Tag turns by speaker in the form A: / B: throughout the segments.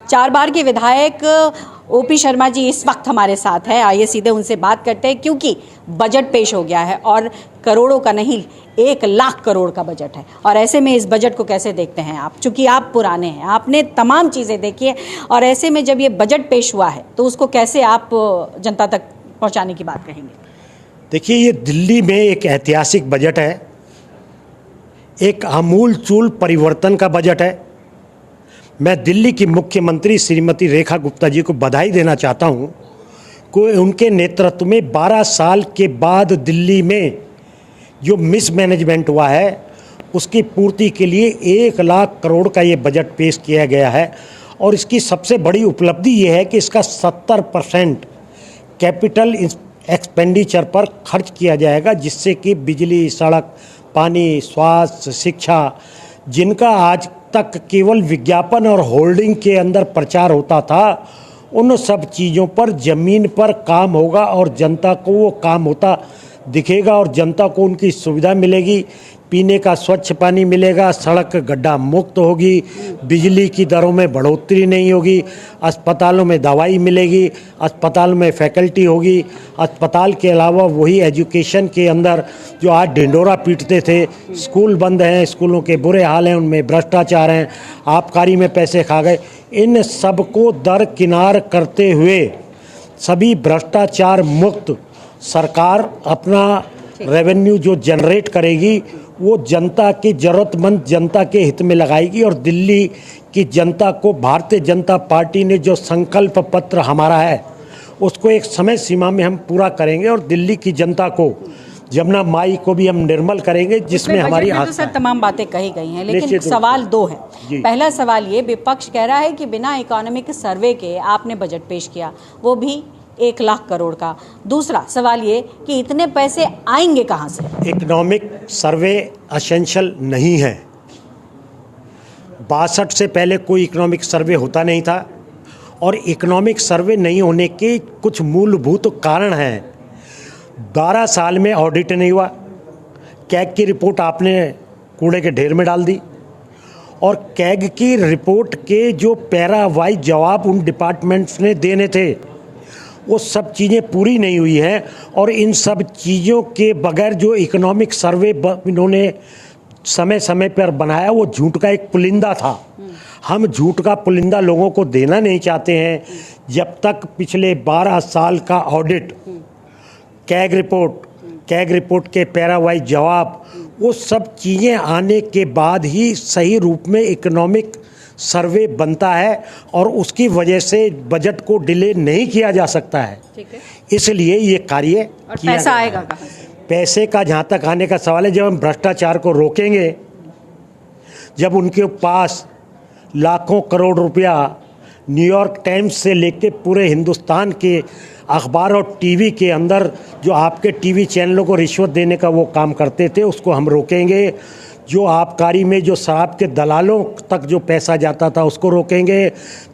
A: 4 बार के विधायक ओपी शर्मा जी इस वक्त हमारे साथ हैं। आइए सीधे उनसे बात करते हैं, क्योंकि बजट पेश हो गया है और करोड़ों का नहीं 1 लाख करोड़ का बजट है। और ऐसे में इस बजट को कैसे देखते हैं आप? चूंकि आप पुराने हैं, आपने तमाम चीज़ें देखी है, और ऐसे में जब ये बजट पेश हुआ है तो उसको कैसे आप जनता तक पहुँचाने की बात कहेंगे?
B: देखिए, ये दिल्ली में एक ऐतिहासिक बजट है, एक आमूल चूल परिवर्तन का बजट है। मैं दिल्ली की मुख्यमंत्री श्रीमती रेखा गुप्ता जी को बधाई देना चाहता हूं कि उनके नेतृत्व में 12 साल के बाद दिल्ली में जो मिसमैनेजमेंट हुआ है उसकी पूर्ति के लिए 1 लाख करोड़ का ये बजट पेश किया गया है। और इसकी सबसे बड़ी उपलब्धि ये है कि इसका 70% कैपिटल एक्सपेंडिचर पर खर्च किया जाएगा, जिससे कि बिजली, सड़क, पानी, स्वास्थ्य, शिक्षा, जिनका आज तक केवल विज्ञापन और होल्डिंग के अंदर प्रचार होता था, उन सब चीज़ों पर ज़मीन पर काम होगा और जनता को वो काम होता दिखेगा और जनता को उनकी सुविधा मिलेगी। पीने का स्वच्छ पानी मिलेगा, सड़क गड्ढा मुक्त होगी, बिजली की दरों में बढ़ोतरी नहीं होगी, अस्पतालों में दवाई मिलेगी, अस्पताल में फैकल्टी होगी। अस्पताल के अलावा वही एजुकेशन के अंदर जो आज ढिंढोरा पीटते थे, स्कूल बंद हैं, स्कूलों के बुरे हाल हैं, उनमें भ्रष्टाचार हैं, आबकारी में पैसे खा गए, इन सब को दरकिनार करते हुए सभी भ्रष्टाचार मुक्त सरकार अपना रेवेन्यू जो जनरेट करेगी वो जनता की ज़रूरतमंद जनता के हित में लगाएगी। और दिल्ली की जनता को भारतीय जनता पार्टी ने जो संकल्प पत्र हमारा है उसको एक समय सीमा में हम पूरा करेंगे और दिल्ली की जनता को, जमुना माई को भी हम निर्मल करेंगे, जिसमें हमारी
A: तो सर तमाम बातें कही गई हैं, लेकिन सवाल 2 है। पहला सवाल ये, विपक्ष कह रहा है कि बिना इकोनॉमिक सर्वे के आपने बजट पेश किया, वो भी 1 लाख करोड़ का। दूसरा सवाल ये कि इतने पैसे आएंगे कहां से? इकोनॉमिक
B: सर्वे एसेंशियल नहीं है। 62 से पहले कोई इकोनॉमिक सर्वे होता नहीं था और इकोनॉमिक सर्वे नहीं होने के कुछ मूलभूत कारण हैं। 12 साल में ऑडिट नहीं हुआ, कैग की रिपोर्ट आपने कूड़े के ढेर में डाल दी और कैग की रिपोर्ट के जो पैरा वाइज जवाब उन डिपार्टमेंट्स ने देने थे वो सब चीज़ें पूरी नहीं हुई हैं। और इन सब चीज़ों के बगैर जो इकोनॉमिक सर्वे इन्होंने समय समय पर बनाया वो झूठ का एक पुलिंदा था। हम झूठ का पुलिंदा लोगों को देना नहीं चाहते हैं। जब तक पिछले 12 साल का ऑडिट, कैग रिपोर्ट के पैरा वाइज जवाब, वो सब चीज़ें आने के बाद ही सही रूप में इकोनॉमिक सर्वे बनता है और उसकी वजह से बजट को डिले नहीं किया जा सकता है। ठीक है, इसलिए ये कार्य किया।
A: पैसा आएगा कहाँ से?
B: पैसे का जहाँ तक आने का सवाल है, जब हम भ्रष्टाचार को रोकेंगे, जब उनके पास लाखों करोड़ रुपया न्यूयॉर्क टाइम्स से लेके पूरे हिंदुस्तान के अखबार और टीवी के अंदर जो आपके टीवी चैनलों को रिश्वत देने का वो काम करते थे, उसको हम रोकेंगे। जो आबकारी में जो शराब के दलालों तक जो पैसा जाता था उसको रोकेंगे।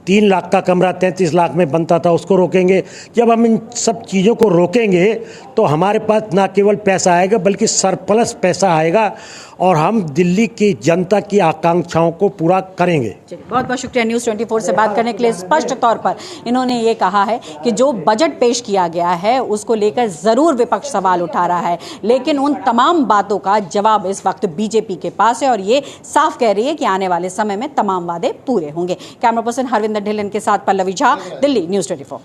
B: 3 लाख का कमरा 33 लाख में बनता था, उसको रोकेंगे। जब हम इन सब चीज़ों को रोकेंगे तो हमारे पास ना केवल पैसा आएगा बल्कि सरप्लस पैसा आएगा और हम दिल्ली की जनता की आकांक्षाओं को पूरा करेंगे।
A: बहुत बहुत शुक्रिया न्यूज़ 24 से बात करने के लिए। स्पष्ट तौर पर इन्होंने ये कहा है कि जो बजट पेश किया गया है उसको लेकर ज़रूर विपक्ष सवाल उठा रहा है, लेकिन उन तमाम बातों का जवाब इस वक्त बीजेपी के पास है और ये साफ कह रही है कि आने वाले समय में तमाम वादे पूरे होंगे। कैमरा पर्सन हरविंदर ढिल्लन के साथ पल्लवी झा, दिल्ली न्यूज़ 24।